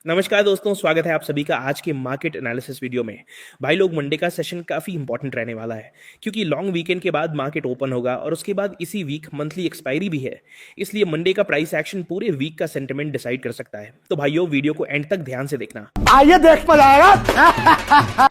नमस्कार दोस्तों, स्वागत है आप सभी का आज के मार्केट एनालिसिस वीडियो में। भाई लोग, मंडे का सेशन काफ़ी इंपॉर्टेंट रहने वाला है क्योंकि लॉन्ग वीकेंड के बाद मार्केट ओपन होगा और उसके बाद इसी वीक मंथली एक्सपायरी भी है। इसलिए मंडे का प्राइस एक्शन पूरे वीक का सेंटिमेंट डिसाइड कर सकता है। तो भाइयों, वीडियो को एंड तक ध्यान से देखना। आइए देख मजा आएगा।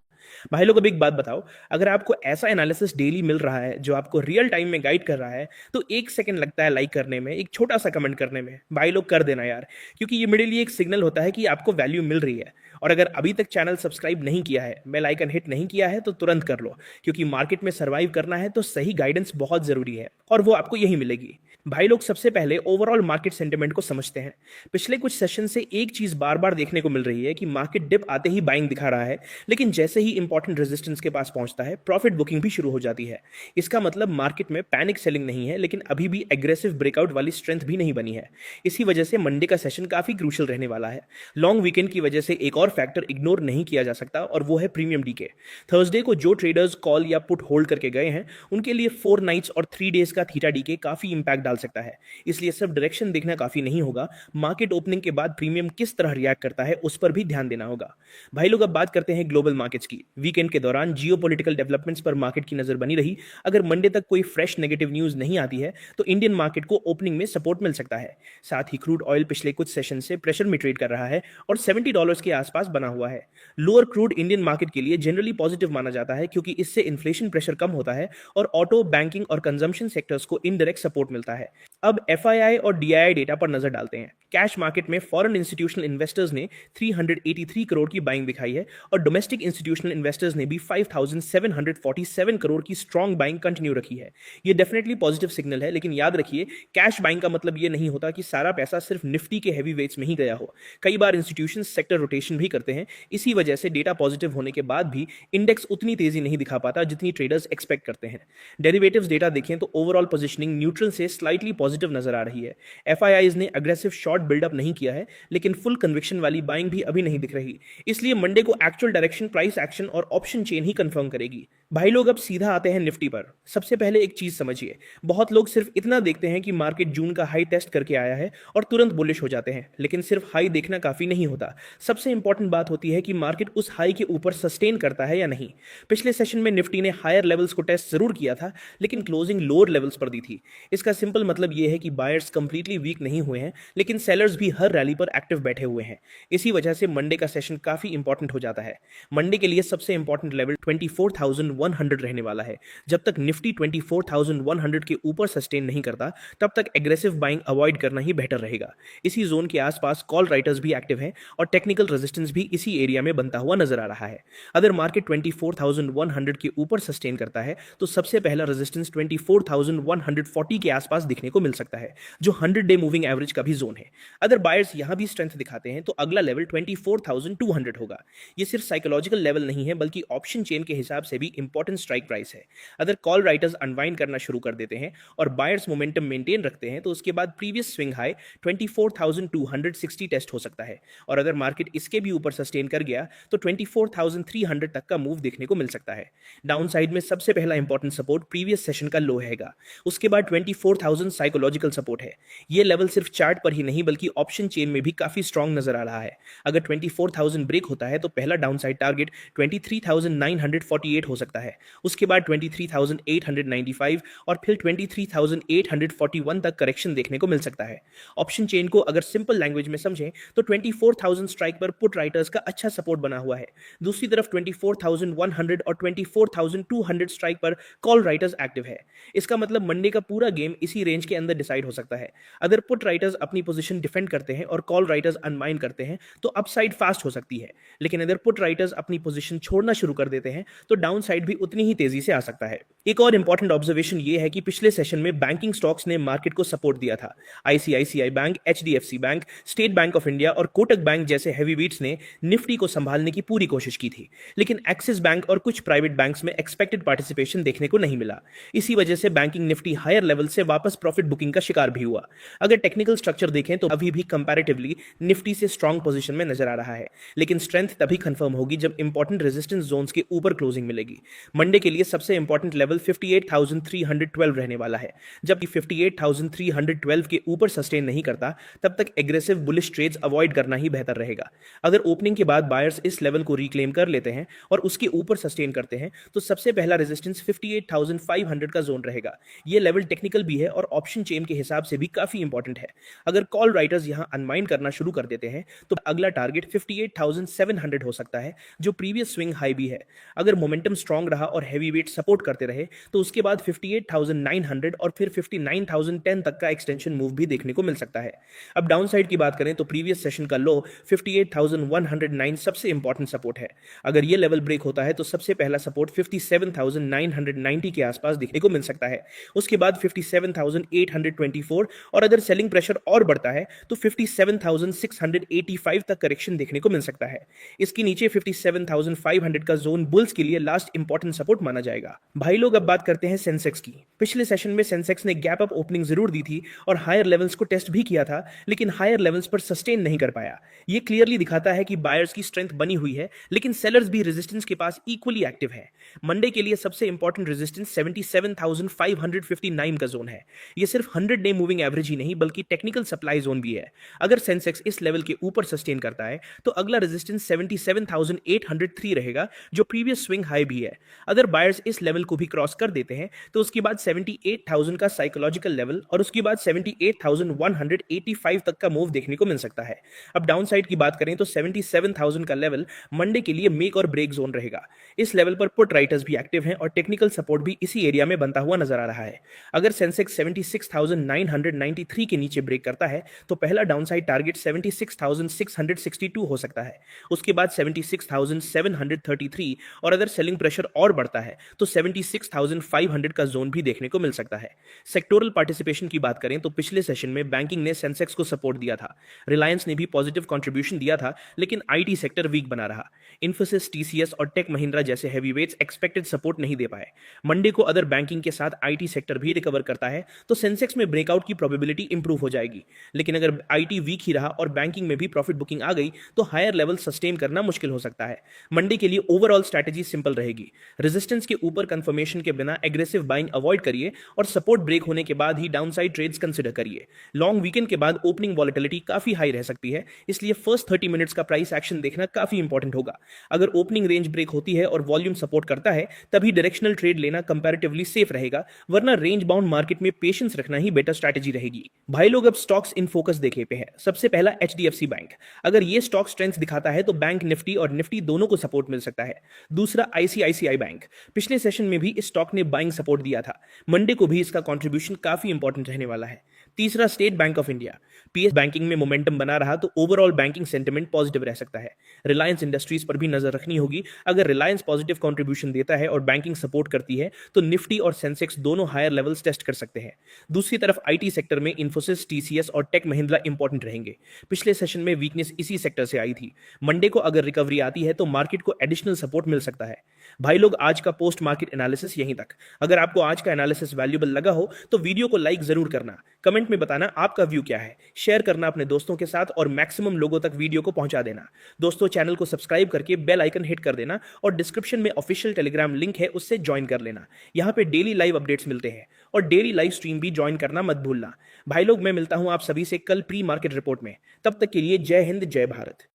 भाई लोग, अब एक बात बताओ, अगर आपको ऐसा एनालिसिस डेली मिल रहा है जो आपको रियल टाइम में गाइड कर रहा है तो एक सेकंड लगता है लाइक करने में, एक छोटा सा कमेंट करने में। भाई लोग, कर देना यार, क्योंकि ये मेरे लिए एक सिग्नल होता है कि आपको वैल्यू मिल रही है। और अगर अभी तक चैनल सब्सक्राइब नहीं किया है, बेल आइकन हिट नहीं किया है, तो तुरंत कर लो, क्योंकि मार्केट में सर्वाइव करना है तो सही गाइडेंस बहुत जरूरी है और वो आपको यही मिलेगी। भाई लोग, सबसे पहले ओवरऑल मार्केट सेंटिमेंट को समझते हैं। पिछले कुछ सेशन से एक चीज बार बार देखने को मिल रही है कि मार्केट डिप आते ही बाइंग दिखा रहा है, लेकिन जैसे ही इंपॉर्टेंट रेजिस्टेंस के पास पहुंचता है प्रॉफिट बुकिंग भी शुरू हो जाती है। इसका मतलब मार्केट में पैनिक सेलिंग नहीं है, लेकिन अभी भी एग्रेसिव ब्रेकआउट वाली स्ट्रेंथ भी नहीं बनी है। इसी वजह से मंडे का सेशन काफी क्रूशियल रहने वाला है। लॉन्ग वीकेंड की वजह से एक और फैक्टर इग्नोर नहीं किया जा सकता और वो है प्रीमियम डीके। थर्सडे को जो ट्रेडर्स कॉल या पुट होल्ड करके गए हैं उनके लिए 4 नाइट्स और 3 डेज का थीटा डीके काफी इंपैक्ट डाल सकता है। इसलिए सिर्फ डायरेक्शन देखना काफी नहीं होगा, मार्केट ओपनिंग के बाद प्रीमियम किस तरह रिएक्ट करता है उस पर भी ध्यान देना होगा। भाई लोग, अब बात करते हैं ग्लोबल मार्केट्स की। वीकेंड के दौरान जियोपॉलिटिकल डेवलपमेंट्स पर मार्केट की नजर बनी रही। अगर मंडे तक कोई फ्रेश नेगेटिव न्यूज नहीं आती है तो इंडियन मार्केट को ओपनिंग में सपोर्ट मिल सकता है। साथ ही क्रूड ऑयल पिछले कुछ सेशन से प्रेशर में ट्रेड कर रहा है और $70 के आसपास बना हुआ है। लोअर क्रूड इंडियन मार्केट के लिए जनरली पॉजिटिव माना जाता है क्योंकि इससे इन्फ्लेशन प्रेशर कम होता है और ऑटो, बैंकिंग और कंजम्पशन सेक्टर्स को इनडायरेक्ट सपोर्ट मिलता है। अब एफआईआई और डीआईआई डेटा पर नजर डालते हैं। कैश मार्केट में फॉरेन इंस्टीट्यूशनल इन्वेस्टर्स ने 383 करोड़ की बाइंग दिखाई है और डोमेस्टिक इंस्टीट्यूशनल इन्वेस्टर्स ने भी 5747 करोड़ की स्ट्रॉन्ग बाइंग कंटिन्यू रखी है। ये डेफिनेटली पॉजिटिव सिग्नल है, लेकिन याद रखिए, कैश बाइंग का मतलब ये नहीं होता कि सारा पैसा सिर्फ निफ्टी के हैवी वेट्स में ही गया हो। कई बार इंस्टीट्यूशन सेक्टर रोटेशन भी करते हैं। इसी वजह से डेटा पॉजिटिव होने के बाद भी इंडेक्स उतनी तेजी नहीं दिखा पाता जितनी ट्रेडर्स एक्सपेक्ट करते हैं। डेरिवेटिव्स डेटा देखें तो ओवरऑल पोजिशनिंग न्यूट्रल से स्लाइटली पॉजिटिव नजर आ रही है। एफआईआईज ने अग्रेसिव शॉर्ट बिल्डअप नहीं किया है, लेकिन फुल कन्विक्शन वाली बाइंग भी अभी नहीं दिख रही। इसलिए मंडे को एक्चुअल डायरेक्शन, प्राइस एक्शन और ऑप्शन चेन ही कंफर्म करेगी। भाई लोग, अब सीधा आते हैं निफ्टी पर। सबसे पहले एक चीज समझिए, बहुत लोग सिर्फ इतना देखते हैं कि मार्केट जून का हाई टेस्ट करके आया है और तुरंत बुलिश हो जाते हैं, लेकिन सिर्फ हाई देखना काफी नहीं होता। सबसे इंपॉर्टेंट बात होती है कि मार्केट उस हाई के ऊपर सस्टेन करता है या नहीं। पिछले सेशन में निफ्टी ने हायर लेवल्स को टेस्ट जरूर किया था, लेकिन क्लोजिंग लोअर लेवल्स पर दी थी। इसका सिंपल मतलब यह है कि बायर्स कंप्लीटली वीक नहीं हुए हैं, लेकिन सेलर्स भी हर रैली पर एक्टिव बैठे हुए हैं। इसी वजह से मंडे का सेशन काफी इंपॉर्टेंट हो जाता है। मंडे के लिए सबसे इंपॉर्टेंट लेवल 24,100 रहने वाला है। जब तक निफ्टी 24,100 के ऊपर सस्टेन नहीं करता, तब तक एग्रेसिव बाइंग अवॉइड करना ही बेटर रहेगा। इसी जोन के आसपास कॉल राइटर्स भी एक्टिव हैं और टेक्निकल रेजिस्टेंस भी इसी एरिया में बनता हुआ नजर आ रहा है। अगर मार्केट 24,100 के ऊपर सस्टेन करता है तो सबसे पहला रेजिस्टेंस 24,140 के आसपास दिखने को मिल सकता है, जो 100 डे मूविंग एवरेज का भी जोन है। अगर बायर्स यहां भी स्ट्रेंथ दिखाते हैं तो अगला लेवल 24,200 होगा। ये सिर्फ साइकोलॉजिकल लेवल नहीं है, बल्कि ऑप्शन चेन के हिसाब से भी इंपॉर्टेंट स्ट्राइक प्राइस है। अगर कॉल राइटर्स अनवाइंड करना शुरू कर देते हैं और बायर्स मोमेंटम मेंटेन रखते हैं तो उसके बाद प्रीवियस स्विंग हाई 24,260 टेस्ट हो सकता है। और अगर मार्केट इसके भी ऊपर सस्टेन कर गया तो 24,300 तक का मूव देखने को मिल सकता है। डाउन साइड में सबसे पहला इंपॉर्टेंट सपोर्ट प्रीवियस सेशन का लो रहेगा। उसके बाद 24,000 साइकोलॉजिकल सपोर्ट है। ये लेवल सिर्फ चार्ट पर ही नहीं बल्कि ऑप्शन चेन में भी काफी स्ट्रांग नजर आ रहा है। अगर 24,000 ब्रेक होता है तो पहला डाउन साइड टारगेट 23,948 हो सकता है। उसके बाद 23,895 और फिर 23,841 तक करेक्शन देखने को मिल सकता है। ऑप्शन चेन को अगर सिंपल लैंग्वेज में समझें तो 24,000 स्ट्राइक पर पुट राइटर्स का अच्छा सपोर्ट बना हुआ है। दूसरी तरफ 24,100 और 24,200 स्ट्राइक पर कॉल राइटर्स एक्टिव है। इसका मतलब मंडे का पूरा गेम इसी रेंज के अंदर डिसाइड हो सकता है। अगर पुट राइटर्स अपनी पोजीशन डिफेंड करते हैं और कॉल राइटर्स अनवाइंड करते हैं तो अपसाइड फास्ट हो सकती है, लेकिन अगर पुट राइटर्स अपनी पोजीशन छोड़ना शुरू कर देते हैं तो डाउन साइड भी उतनी ही तेजी से आ सकता है। एक और इंपॉर्टेंट ऑब्जर्वेशन ये है कि पिछले सेशन में बैंकिंग स्टॉक्स ने मार्केट को सपोर्ट दिया था। ICICI bank, HDFC bank, state bank of India और कोटक बैंक जैसे हैवी वेट्स ने निफ्टी को संभालने की पूरी कोशिश की थी, लेकिन एक्सिस बैंक और कुछ प्राइवेट बैंक्स में एक्सपेक्टेड पार्टिसिपेशन देखने को नहीं मिला। इसी वजह से बैंकिंग निफ्टी हायर लेवल से वापस प्रॉफिट बुकिंग का शिकार भी हुआ। अगर टेक्निकल स्ट्रक्चर देखें तो अभी भी कंपैरेटिवली निफ्टी से स्ट्रांग पोजीशन में नजर आ रहा है, लेकिन स्ट्रेंथ तभी कंफर्म होगी जब इंपॉर्टेंट रेजिस्टेंस जोन्स के ऊपर क्लोजिंग मिलेगी। मंडे के लिए सबसे इंपॉर्टेंट लेवल लेवल 58,312 रहने वाला है। जबकि 58,312 के ऊपर सस्टेन नहीं करता तब तक एग्रेसिव बुलिश ट्रेड्स अवॉइड करना ही बेहतर रहेगा। अगर ओपनिंग के बाद बायर्स इस लेवल को रिक्लेम कर लेते हैं और उसके ऊपर सस्टेन करते हैं तो सबसे पहला रेजिस्टेंस 58,500 का जोन रहेगा। यह लेवल टेक्निकल भी है और ऑप्शन चेन के हिसाब से भी काफी इंपॉर्टेंट है। अगर कॉल राइटर्स यहां अनवाइंड करना शुरू कर देते हैं तो अगला टारगेट 58,700 हो सकता है, जो प्रीवियस स्विंग हाई भी है। अगर मोमेंटम स्ट्रांग रहा और हैवी वेट सपोर्ट करते रहे तो उसके बाद 58,900 और फिर 59,010 तक का एक्सटेंशन मूव भी देखने को मिल सकता है। अब डाउन साइड की बात करें तो प्रीवियस सेशन का लो 58,109 सबसे इंपॉर्टेंट सपोर्ट है। अगर यह लेवल ब्रेक होता है तो सबसे पहला सपोर्ट 57,990 के आसपास दिखने को मिल सकता है। उसके बाद 57,824 और अगर सेलिंग प्रेशर और बढ़ता है तो 57,685 तक करेक्शन देखने को मिल सकता है। इसके नीचे 57,500 का जोन बुल्स के लिए लास्ट इंपॉर्टेंट सपोर्ट माना जाएगा। भाई लोग अब बात करते हैं सेंसेक्स की। पिछले सेशन में सेंसेक्स ने गैप अप ओपनिंग जरूर दी थी और हायर लेवल्स को टेस्ट भी किया था, लेकिन हायर लेवल्स पर सस्टेन नहीं कर पाया। यह क्लियरली दिखाता है कि बायर्स की स्ट्रेंथ बनी हुई है, लेकिन सेलर्स भी रेजिस्टेंस के पास इक्वली एक्टिव है। मंडे के लिए सबसे इंपॉर्टेंट रेजिस्टेंस 77,559 का जोन है। यह सिर्फ 100 डे मूविंग एवरेज ही नहीं बल्कि टेक्निकल सप्लाई जोन भी है। अगर सेंसेक्स इस लेवल के ऊपर सस्टेन करता है तो अगला रेजिस्टेंस 77,803 रहेगा, जो प्रीवियस स्विंग हाई भी है। अगर बायर्स इस लेवल को भी क्रॉस कर देते हैं तो उसके बाद 78,000 का साइकोलॉजिकल लेवल और उसके बाद 78,185 तक का मूव देखने को मिल सकता है। अब डाउन साइड की बात करें तो 77,000 का लेवल मंडे के लिए मेक और ब्रेक जोन रहेगा। इस लेवल पर पुट राइटर्स भी एक्टिव हैं और टेक्निकल सपोर्ट भी इसी एरिया में बनता हुआ नजर आ रहा है। अगर सेंसेक्स 76,993 के नीचे ब्रेक करता है तो पहला डाउनसाइड टारगेट 76,662 हो सकता है। उसके बाद 76,733 और अगर सेलिंग प्रेशर और बढ़ता है तो 76,500 का जोन भी देखने को मिल सकता है। सेक्टोरल पार्टिसिपेशन की बात करें तो पिछले सेशन में बैंकिंग ने सेंसेक्स को सपोर्ट दिया था, रिलायंस ने भी पॉजिटिव कंट्रीब्यूशन दिया था, लेकिन आईटी सेक्टर वीक बना रहा। इन्फोसिस, टीसीएस और टेक महिंद्रा जैसे हैवीवेट्स एक्सपेक्टेड सपोर्ट नहीं दे पाए। मंडे को अदर बैंकिंग के साथ आईटी सेक्टर भी रिकवर करता है तो सेंसेक्स में ब्रेकआउट की प्रोबेबिलिटी इंप्रूव हो जाएगी। लेकिन अगर आईटी वीक ही रहा और बैंकिंग में भी प्रॉफिट बुकिंग आ गई तो हायर लेवल सस्टेन करना मुश्किल हो सकता है। मंडे के लिए ओवरऑल स्ट्रैटेजी सिंपल रहेगी। रेजिस्टेंस के ऊपर कंफर्मेशन के बिना एग्रेसिव बाइंग अवॉइड करिए और सपोर्ट ब्रेक होने के बाद ही डाउनसाइड ट्रेड्स कंसीडर करिए। लॉन्ग वीकेंड के बाद ओपनिंग वॉलेटिलिटी काफी हाई रह सकती है, इसलिए फर्स्ट 30 मिनट्स का प्राइस एक्शन देखना काफी इंपॉर्टेंट होगा। अगर ओपनिंग रेंज ब्रेक होती है और वॉल्यूम सपोर्ट करता है तभी डायरेक्शनल ट्रेड लेना कंपैरेटिवली सेफ रहेगा, वरना रेंज बाउंड मार्केट में पेशेंस रखना ही बेटर स्ट्रैटेजी रहेगी। भाई लोग अब स्टॉक्स इन फोकस देखे पे हैं। सबसे पहला एचडीएफसी बैंक। अगर ये स्टॉक स्ट्रेंथ दिखाता है तो बैंक निफ्टी और निफ्टी दोनों को सपोर्ट मिल सकता है। दूसरा आईसीआईसीआई बैंक। पिछले सेशन में भी इस स्टॉक ने बाइंग सपोर्ट दिया था, मंडे को भी इसका कंट्रीब्यूशन काफी इंपॉर्टेंट रहने वाला है। तीसरा state bank of India. PS banking में मोमेंटम बना रहा तो ओवरऑल बैंकिंग सेंटिमेंट पॉजिटिव रह सकता है। रिलायंस इंडस्ट्रीज पर भी नजर रखनी होगी। अगर रिलायंस पॉजिटिव कंट्रीब्यूशन देता है और बैंकिंग सपोर्ट करती है तो निफ्टी और सेंसेक्स दोनों हायर लेवल्स टेस्ट कर सकते हैं। दूसरी तरफ आईटी सेक्टर में इन्फोसिस, टीसीएस और टेक महिंद्रा इंपॉर्टेंट रहेंगे। पिछले सेशन में वीकनेस इसी सेक्टर से आई थी। मंडे को अगर रिकवरी आती है तो मार्केट को एडिशनल सपोर्ट मिल सकता है। भाई लोग आज का पोस्ट मार्केट एनालिसिस यहीं तक। अगर आपको आज का एनालिसिस वैल्यूएबल लगा हो तो वीडियो को लाइक जरूर करना, कमेंट में बताना आपका व्यू क्या है, शेयर करना अपने दोस्तों के साथ और मैक्सिमम लोगों तक वीडियो को पहुंचा देना। दोस्तों चैनल को सब्सक्राइब करके बेल आइकन हिट कर देना और डिस्क्रिप्शन में ऑफिशियल टेलीग्राम लिंक है, उससे ज्वाइन कर लेना। यहाँ पे डेली लाइव अपडेट्स मिलते हैं और डेली लाइव स्ट्रीम भी ज्वाइन करना मत भूलना। भाई लोग मैं मिलता हूं आप सभी से कल प्री मार्केट रिपोर्ट में। तब तक के लिए जय हिंद, जय भारत।